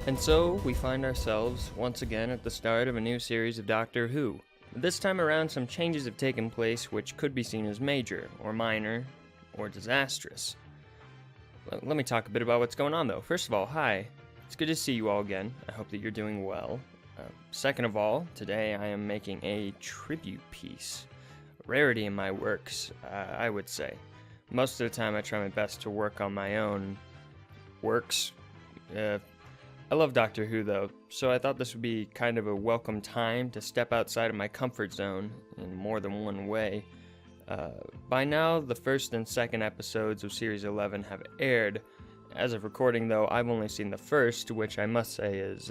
And so, we find ourselves once again at the start of a new series of Doctor Who. This time around, some changes have taken place which could be seen as major, or minor, or disastrous. Let me talk a bit about what's going on though. First of all, hi. It's good to see you all again. I hope that you're doing well. Second of all, today I am making a tribute piece. A rarity in my works, I would say. Most of the time I try my best to work on my own works. I love Doctor Who though, so I thought this would be kind of a welcome time to step outside of my comfort zone in more than one way. By now, the first and second episodes of Series 11 have aired. As of recording though, I've only seen the first, which I must say is,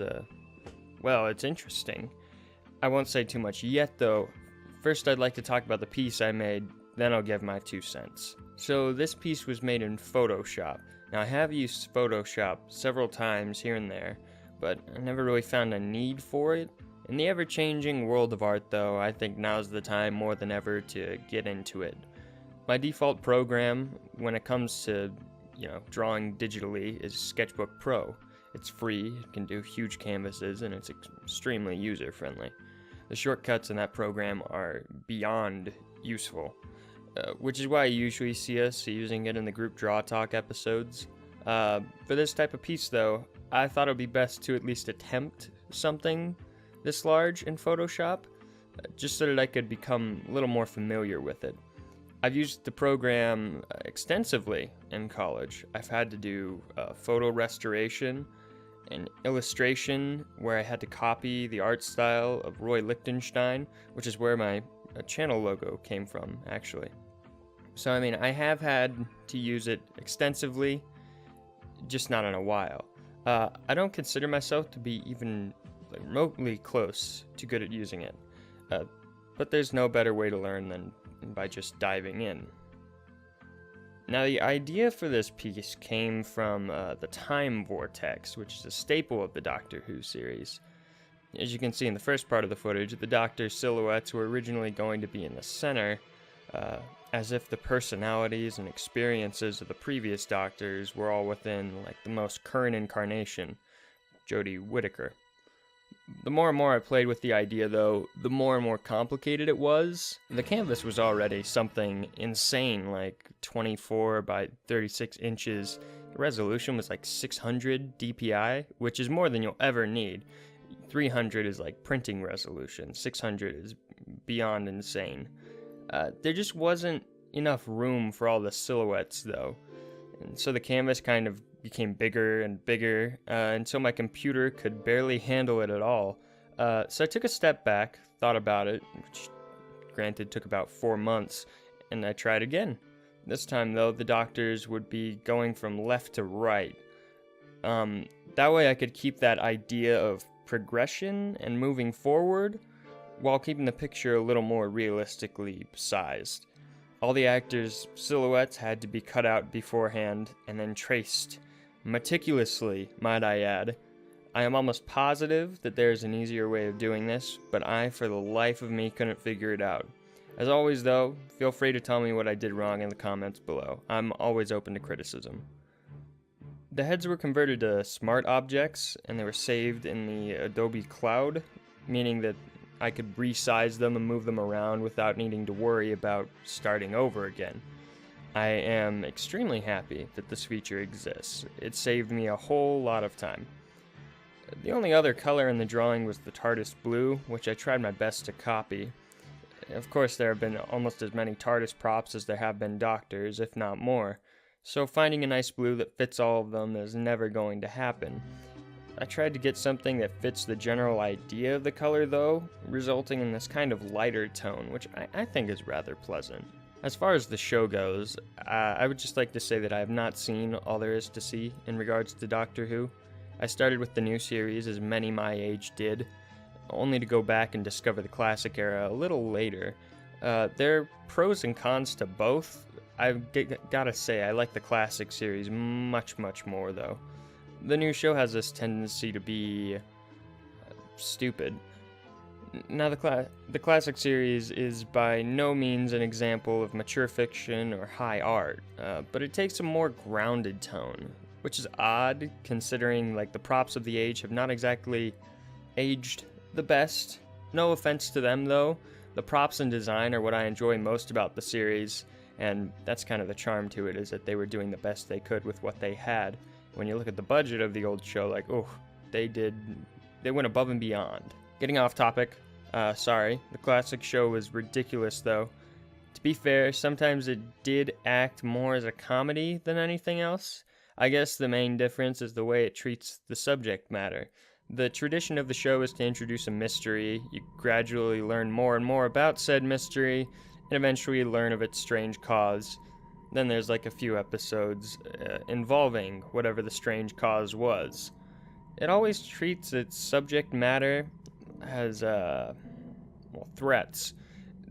well, it's interesting. I won't say too much yet though. First I'd like to talk about the piece I made, then I'll give my 2 cents. So this piece was made in Photoshop. Now I have used Photoshop several times here and there, but I never really found a need for it. In the ever-changing world of art though, I think now's the time more than ever to get into it. My default program when it comes to, drawing digitally is Sketchbook Pro. It's free, it can do huge canvases, and it's extremely user-friendly. The shortcuts in that program are beyond useful. Which is why you usually see us using it in the group Draw Talk episodes. For this type of piece though, I thought it would be best to at least attempt something this large in Photoshop, just so that I could become a little more familiar with it. I've used the program extensively in college. I've had to do photo restoration and illustration where I had to copy the art style of Roy Lichtenstein, which is where my channel logo came from, actually. So, I have had to use it extensively, just not in a while. I don't consider myself to be even remotely close to good at using it. But there's no better way to learn than by just diving in. Now, the idea for this piece came from the Time Vortex, which is a staple of the Doctor Who series. As you can see in the first part of the footage, the Doctor's silhouettes were originally going to be in the center, as if the personalities and experiences of the previous Doctors were all within, the most current incarnation, Jodie Whittaker. The more and more I played with the idea, though, the more and more complicated it was. The canvas was already something insane, 24 by 36 inches. The resolution was 600 dpi, which is more than you'll ever need. 300 is printing resolution, 600 is beyond insane. There just wasn't enough room for all the silhouettes though, and so the canvas kind of became bigger and bigger until my computer could barely handle it at all. So I took a step back, thought about it, which granted took about 4 months, and I tried again. This time though, the Doctors would be going from left to right. That way I could keep that idea of progression and moving forward while keeping the picture a little more realistically sized. All the actors' silhouettes had to be cut out beforehand and then traced meticulously, might I add. I am almost positive that there is an easier way of doing this, but I for the life of me couldn't figure it out. As always though, feel free to tell me what I did wrong in the comments below. I'm always open to criticism. The heads were converted to smart objects, and they were saved in the Adobe Cloud, meaning that I could resize them and move them around without needing to worry about starting over again. I am extremely happy that this feature exists. It saved me a whole lot of time. The only other color in the drawing was the TARDIS blue, which I tried my best to copy. Of course, there have been almost as many TARDIS props as there have been Doctors, if not more. So finding a nice blue that fits all of them is never going to happen. I tried to get something that fits the general idea of the color though, resulting in this kind of lighter tone, which I think is rather pleasant. As far as the show goes, I would just like to say that I have not seen all there is to see in regards to Doctor Who. I started with the new series, as many my age did, only to go back and discover the classic era a little later. There are pros and cons to both. I've gotta say, I like the classic series much, much more, though. The new show has this tendency to be stupid. Now, the classic series is by no means an example of mature fiction or high art, but it takes a more grounded tone. which is odd considering like the props of the age have not exactly aged the best. No offense to them though, the props and design are what I enjoy most about the series, and that's kind of the charm to it, is that they were doing the best they could with what they had. When you look at the budget of the old show, like, oh, they went above and beyond. Getting off topic, sorry, the classic show was ridiculous though. To be fair, sometimes it did act more as a comedy than anything else. I guess the main difference is the way it treats the subject matter. The tradition of the show is to introduce a mystery. You gradually learn more and more about said mystery, and eventually learn of its strange cause. Then there's like a few episodes involving whatever the strange cause was. It always treats its subject matter as, threats.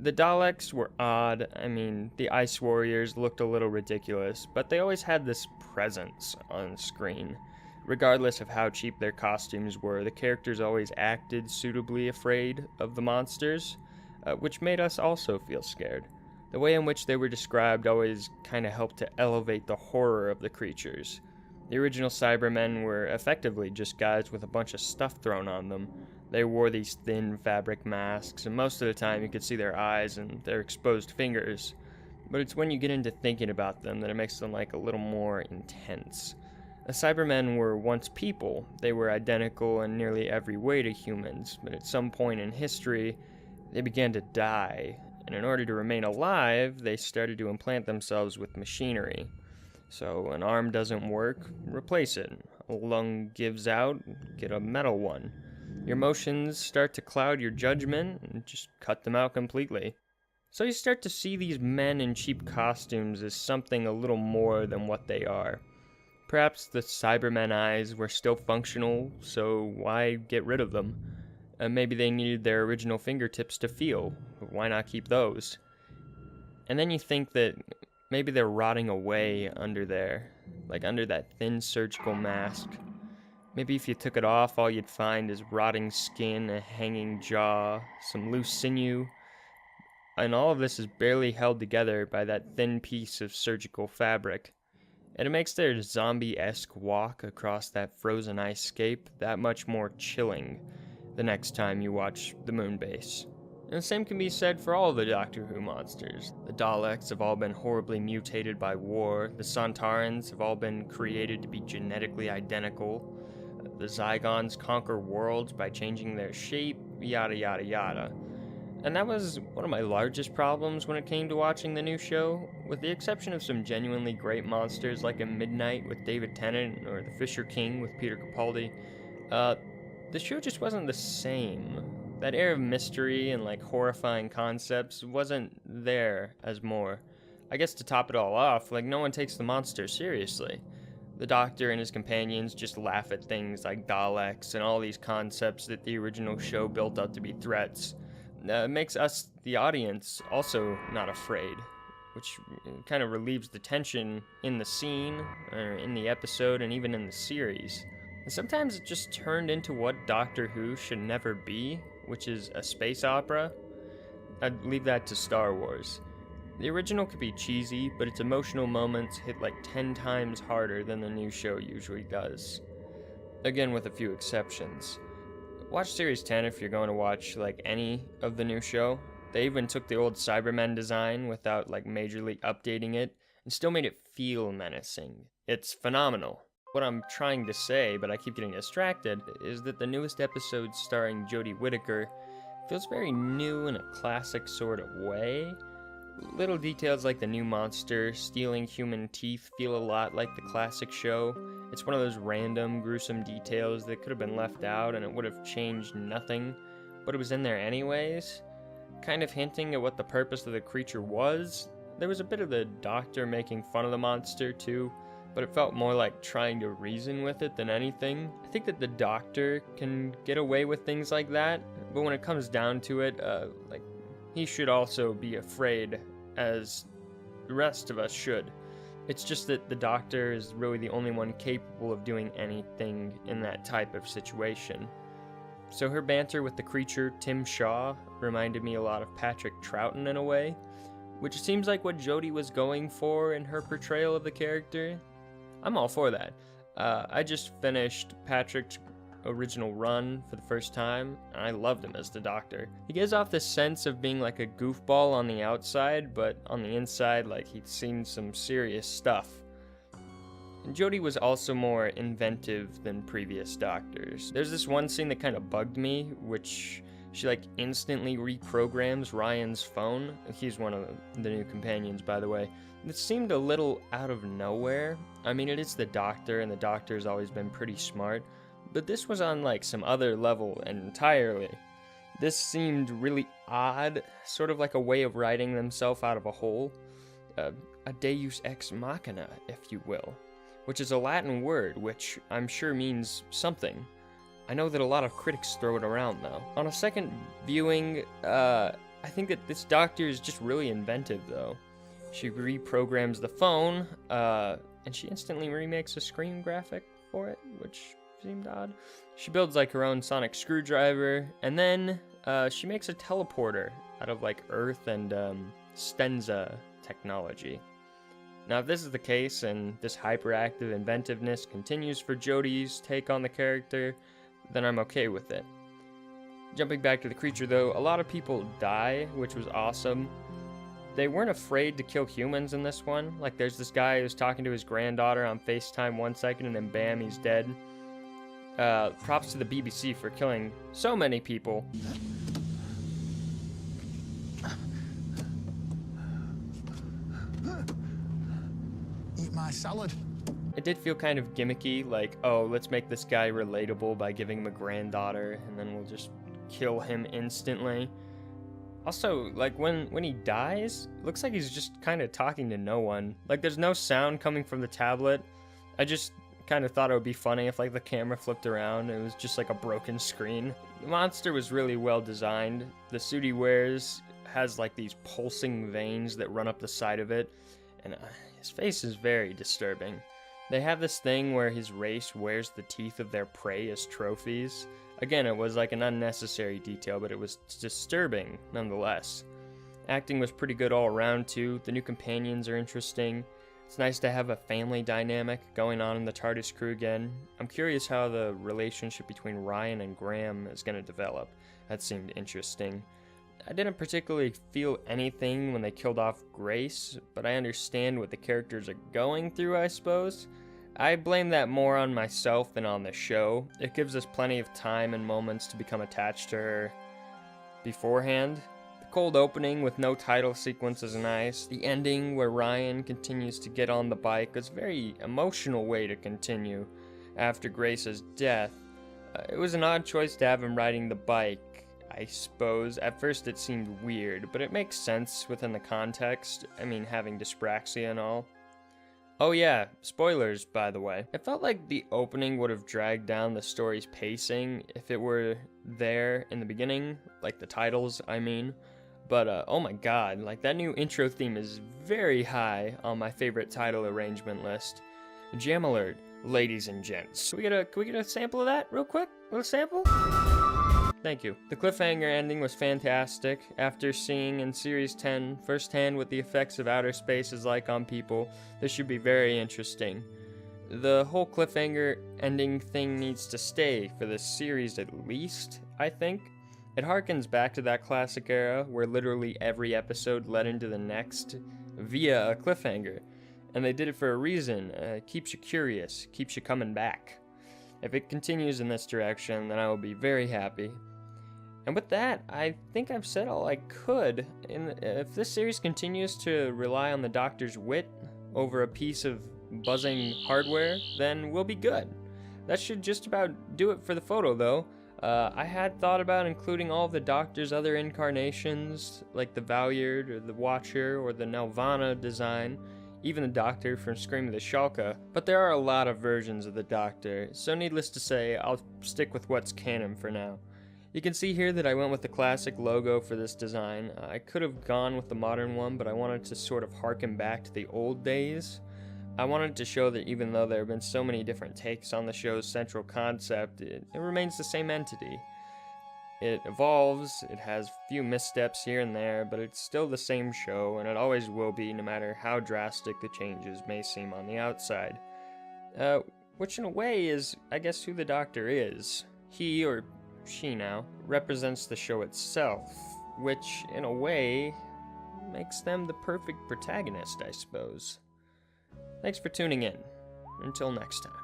The Daleks were odd. I mean, the Ice Warriors looked a little ridiculous, but they always had this presence on screen. Regardless of how cheap their costumes were, the characters always acted suitably afraid of the monsters, which made us also feel scared. The way in which they were described always kind of helped to elevate the horror of the creatures. The original Cybermen were effectively just guys with a bunch of stuff thrown on them. They wore these thin fabric masks, and most of the time you could see their eyes and their exposed fingers. But it's when you get into thinking about them that it makes them like a little more intense. The Cybermen were once people. They were identical in nearly every way to humans, but at some point in history, they began to die, and in order to remain alive, they started to implant themselves with machinery. So an arm doesn't work, replace it. A lung gives out, get a metal one. Your emotions start to cloud your judgment, and just cut them out completely. So you start to see these men in cheap costumes as something a little more than what they are. Perhaps the Cybermen eyes were still functional, so why get rid of them? Maybe they needed their original fingertips to feel. Why not keep those? And then you think that maybe they're rotting away under there, like under that thin surgical mask. Maybe if you took it off, all you'd find is rotting skin, a hanging jaw, some loose sinew, and all of this is barely held together by that thin piece of surgical fabric. And it makes their zombie-esque walk across that frozen ice scape that much more chilling the next time you watch the moon base. And the same can be said for all of the Doctor Who monsters. The Daleks have all been horribly mutated by war. The Sontarans have all been created to be genetically identical. The Zygons conquer worlds by changing their shape, yada yada yada. And that was one of my largest problems when it came to watching the new show. With the exception of some genuinely great monsters like a Midnight with David Tennant or the Fisher King with Peter Capaldi, the show just wasn't the same. That air of mystery and like horrifying concepts wasn't there as more. I guess to top it all off, like no one takes the monster seriously. The Doctor and his companions just laugh at things like Daleks and all these concepts that the original show built up to be threats. Makes us, the audience, also not afraid, which kind of relieves the tension in the scene, or in the episode, and even in the series. And sometimes it just turned into what Doctor Who should never be, which is a space opera. I'd leave that to Star Wars. The original could be cheesy, but its emotional moments hit like 10 times harder than the new show usually does. Again, with a few exceptions. Watch Series 10 if you're going to watch like any of the new show. They even took the old Cybermen design without like majorly updating it and still made it feel menacing. It's phenomenal. What I'm trying to say, but I keep getting distracted, is that the newest episode starring Jodie Whittaker feels very new in a classic sort of way. Little details like the new monster stealing human teeth feel a lot like the classic show. It's one of those random, gruesome details that could have been left out and it would have changed nothing, but it was in there anyways. Kind of hinting at what the purpose of the creature was. There was a bit of the Doctor making fun of the monster too, but it felt more like trying to reason with it than anything. I think that the Doctor can get away with things like that, but when it comes down to it, he should also be afraid, as the rest of us should. It's just that the Doctor is really the only one capable of doing anything in that type of situation. So her banter with the creature, Tim Shaw, reminded me a lot of Patrick Troughton in a way, which seems like what Jodie was going for in her portrayal of the character. I'm all for that. I just finished Patrick's original run for the first time, and I loved him as the Doctor. He gives off this sense of being like a goofball on the outside, but on the inside, like he'd seen some serious stuff. And Jodie was also more inventive than previous Doctors. There's this one scene that kind of bugged me, which she like instantly reprograms Ryan's phone. He's one of the new companions, by the way. It seemed a little out of nowhere. I mean, it is the Doctor, and the Doctor's always been pretty smart, but this was on like some other level entirely. This seemed really odd, sort of like a way of writing themselves out of a hole. A deus ex machina, if you will, which is a Latin word, which I'm sure means something. I know that a lot of critics throw it around, though. On a second viewing, I think that this Doctor is just really inventive, though. She reprograms the phone, and she instantly remakes a screen graphic for it, which seemed odd. She builds like her own sonic screwdriver, and then she makes a teleporter out of like Earth and Stenza technology. Now, if this is the case, and this hyperactive inventiveness continues for Jodie's take on the character, then I'm okay with it. Jumping back to the creature, though, a lot of people die, which was awesome. They weren't afraid to kill humans in this one. Like, there's this guy who's talking to his granddaughter on FaceTime 1 second, and then bam, he's dead. Props to the BBC for killing so many people. Eat my salad. It did feel kind of gimmicky, like, oh, let's make this guy relatable by giving him a granddaughter, and then we'll just kill him instantly. Also, like, when he dies, it looks like he's just kind of talking to no one. Like, there's no sound coming from the tablet. I just kind of thought it would be funny if, like, the camera flipped around and it was just, like, a broken screen. The monster was really well designed. The suit he wears has, like, these pulsing veins that run up the side of it, and his face is very disturbing. They have this thing where his race wears the teeth of their prey as trophies. Again, it was like an unnecessary detail, but it was disturbing nonetheless. Acting was pretty good all around too. The new companions are interesting. It's nice to have a family dynamic going on in the TARDIS crew again. I'm curious how the relationship between Ryan and Graham is going to develop. That seemed interesting. I didn't particularly feel anything when they killed off Grace, but I understand what the characters are going through, I suppose. I blame that more on myself than on the show. It gives us plenty of time and moments to become attached to her beforehand. The cold opening with no title sequence is nice. The ending where Ryan continues to get on the bike is a very emotional way to continue after Grace's death. It was an odd choice to have him riding the bike, I suppose. At first it seemed weird, but it makes sense within the context. I mean, having dyspraxia and all. Oh yeah, spoilers, by the way. It felt like the opening would have dragged down the story's pacing if it were there in the beginning, like the titles, I mean. But, oh my god, like that new intro theme is very high on my favorite title arrangement list. Jam alert, ladies and gents. Can we get a sample of that real quick? A little sample? Thank you. The cliffhanger ending was fantastic. After seeing in Series 10 firsthand what the effects of outer space is like on people, this should be very interesting. The whole cliffhanger ending thing needs to stay for this series at least, I think. It harkens back to that classic era where literally every episode led into the next via a cliffhanger. And they did it for a reason. It keeps you curious, keeps you coming back. If it continues in this direction, then I will be very happy. And with that, I think I've said all I could. If this series continues to rely on the Doctor's wit over a piece of buzzing hardware, then we'll be good. That should just about do it for the photo, though. I had thought about including all of the Doctor's other incarnations, like the Valyard, or the Watcher, or the Nelvana design, even the Doctor from Scream of the Shalka, but there are a lot of versions of the Doctor, so needless to say, I'll stick with what's canon for now. You can see here that I went with the classic logo for this design. I could have gone with the modern one, but I wanted to sort of harken back to the old days. I wanted to show that even though there have been so many different takes on the show's central concept, it remains the same entity. It evolves, it has few missteps here and there, but it's still the same show, and it always will be, no matter how drastic the changes may seem on the outside. Which in a way is, I guess, who the Doctor is. He, or she now, represents the show itself, which in a way makes them the perfect protagonist, I suppose. Thanks for tuning in. Until next time.